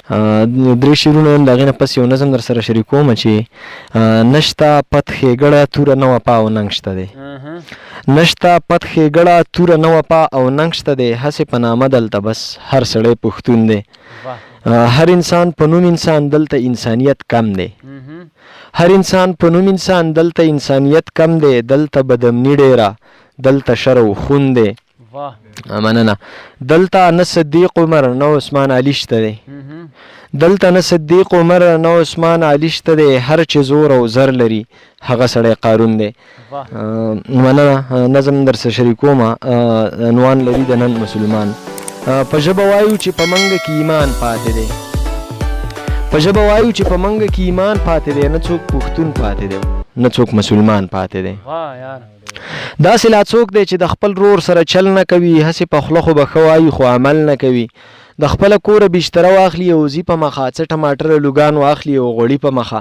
درې شعرونه هم د هغې نه پس یو نظم در سره شریکوم چې نشته پت ښېګړه توره نه وفا او ننګ شته دی نشته پت ښېګړه توره نه وفا او ننګ شته دی هسې په نامه دلته بس هر سړی پښتون دی هر انسان په نوم انسان دلته انسانیت کم دی هر انسان په نوم انسان دلته انسانیت کم دی دلته بدمني ډېره دلته شر او خون دی مننه دلته نه صدیق عمر نه عثمان علي شته دی دلته نه صدیق عمر نه عثمان علي شته دی هر چې زور او زر لري هغه سړی قارون دی مننه نظم در سره شریکومه عنوان لري د نن مسلمان په ژبه وایو چې په منګه کې ایمان پاتې دی په ژبه وایو چې په منګه کې ایمان پاتې دی نه څوک پښتون پاتې دی نه څوک مسلمان پاتې دی داسې لا څوک دی چې د خپل رور سره چل نه کوي هسې په خوله خو به ښه وایي خو عمل نه کوي د خپله کوره بشتره واخلي او ځي په مخه څه ټماټره لوګان واخلي او غوړي په مخه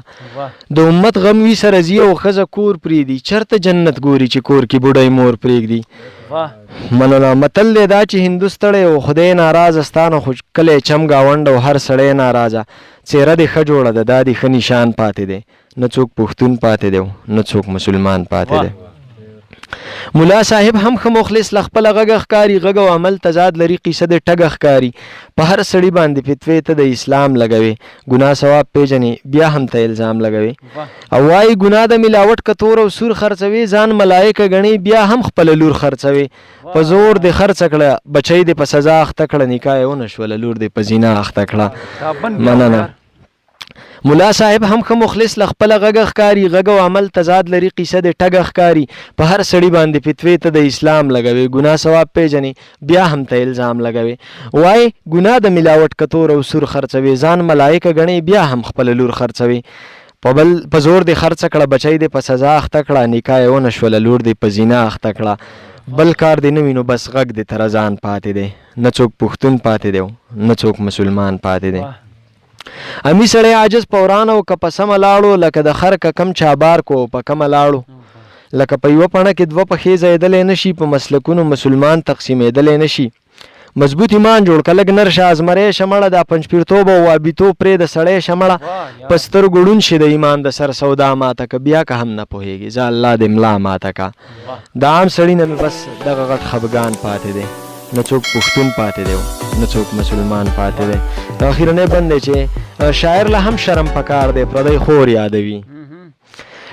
د امت غم وي سره ځي او ښځه کور پرېږدي چېرته جنت ګوري چې کور کې بوډۍ مور پرېږدي مننه متل دی دا چې هندو ستړی او خدای ناراضه ستا نه خو کلی چم ګاونډ او هر سړی ناراضه څېره دې ښه جوړه ده دا دې ښه نشان پاتې دی نه څوک پښتون پاتې دی نه څوک مسلمان پاتې دی ملا صاحب هم ښه مخلص له خپله غږه ښکاري غږ او عمل تضاد لري قیصه د ټګه ښکاري په هر سړي باندې فتوې ته د اسلام لګوي ګناه ثواب پیژنې بیا هم ته الزام لګوي او وایي ګناه د ملاوټ کتور او سور خرڅوي ځان ملایکه ګڼي بیا هم خپله لور خرڅوي په زور دې خرڅه کړه بچی دې په سزا اخته کړه نکاح یې ونه شوله لور دې په زینا اخته کړه مننه ملا صاحب هم ښه مخلص له خپله غږه ښکاري غږ او عمل تضاد لري قیصه د ټګه ښکاري په هر سړي باندې فتوې ته د اسلام لګوي ګناه ثواب پیژنې بیا هم ته الزام لګوي وایي ګناه د ملاوټ کتور او سور خرڅوي ځان ملایکه ګڼي بیا هم خپله لور خرڅوي په زور دې خرڅه کړه بچی دې په سزا اخته کړه نکاح یې ونه شوله لور دې په زینا اخته کړه بل کار دې نه وي نو بس غږ دې تر ځان پاتې دی نه څوک پښتون پاتې دی نه څوک مسلمان پاتې دی امی سړی عاجز په وران او که په سمه لاړو لکه د خر که کم چابار کو په کمه لاړو لکه په یوه پڼه کې دوه پښې ځایدلی نه شي په مسلکونو مسلمان تقسیمېدلی نه شي مضبوط ایمان جوړ که لږ نر شه ازمری شمړه دا پنجپیرتوب او وابیتوب پرې د سړی شمړه په سترګو ړوند شي د ایمان د سر سودا ماته که بیا که هم نه پوهېږي زه الله دې ملا ماته که د عام سړي نه مې بس دغه غټ خفګان پاتې دی نه څوک پښتون پاتې دی نه څوک مسلمان پاتې دی اخیرنی بند دی چې شاعر له هم شرم پکار دی پردی خور یادوي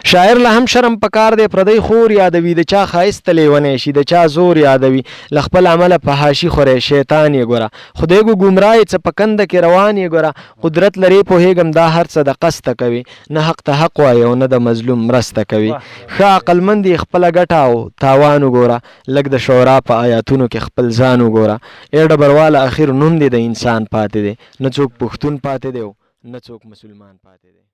شاعر له هم شرم پکار دی پردی خور یادوي د چا ښایسته لیونی شي د چا زور یادوي له خپل عمله په حاشي خوری شیطان یې ګوره خدای ګو ګمراه یې څه په کنده کې روان یې ګوره قدرت لرې پوهېږم دا هر څه د قصده کوي نه حق ته حق وایي او نه د مظلوم مرسته کوي ښه عقلمند یې خپله ګټه او تاوان وګوره لږ د شعرا په آیاتونو کې خپل ځان وګوره ای ډبرواله اخر نوم دی د انسان پاتې دی نه څوک پښتون پاتې دی نه څوک مسلمان پاتې دی